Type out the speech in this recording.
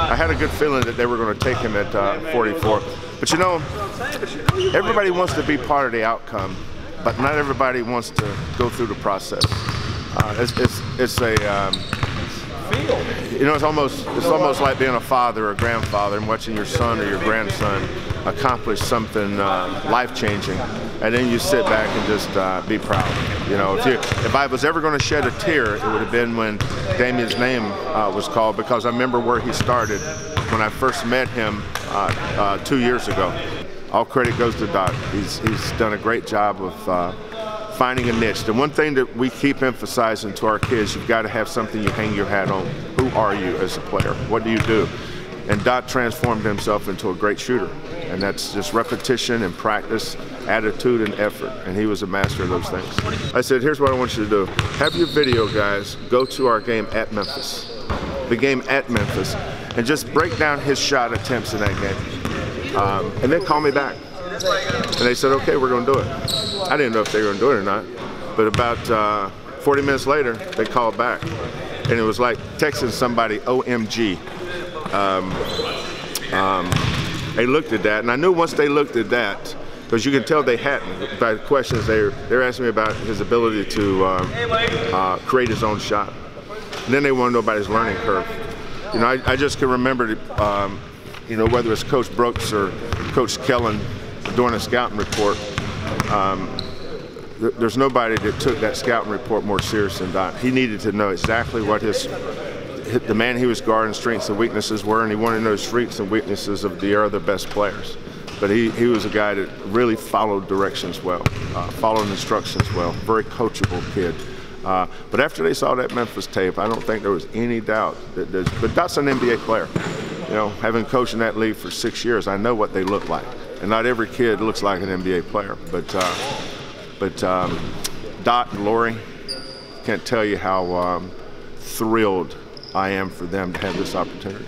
I had a good feeling that they were going to take him at 44. But you know, everybody wants to be part of the outcome, but not everybody wants to go through the process. It's almost like being a father or a grandfather and watching your son or your grandson accomplish something life-changing, and then you sit back and just be proud. You know, if I was ever going to shed a tear, it would have been when Damyean's name was called, because I remember where he started when I first met him 2 years ago. All credit goes to Dot. He's done a great job of finding a niche. The one thing that we keep emphasizing to our kids, you've got to have something you hang your hat on. Who are you as a player? What do you do? And Dot transformed himself into a great shooter. And that's just repetition and practice, attitude and effort. And he was a master of those things. I said, here's what I want you to do. Have your video guys go to our game at Memphis. The game at Memphis. And just break down his shot attempts in that game. And then call me back. And they said, okay, we're going to do it. I didn't know if they were going to do it or not. But about 40 minutes later, they called back. And it was like texting somebody, OMG. They looked at that, and I knew once they looked at that, because you can tell they hadn't, by the questions they're asking me about his ability to create his own shot. And then they want to know about his learning curve. You know, I just can remember, you know, whether it's Coach Brooks or Coach Kellen doing a scouting report, there's nobody that took that scouting report more serious than Dot. He needed to know exactly what the man he was guarding, strengths and weaknesses were, and he wanted to know strengths and weaknesses of the other best players. But he was a guy that really followed directions well, followed instructions well, very coachable kid. But after they saw that Memphis tape, I don't think there was any doubt that but Dot's an NBA player. You know, having coached in that league for 6 years, I know what they look like. And not every kid looks like an NBA player. But Dot and Lori, can't tell you how thrilled I am for them to have this opportunity.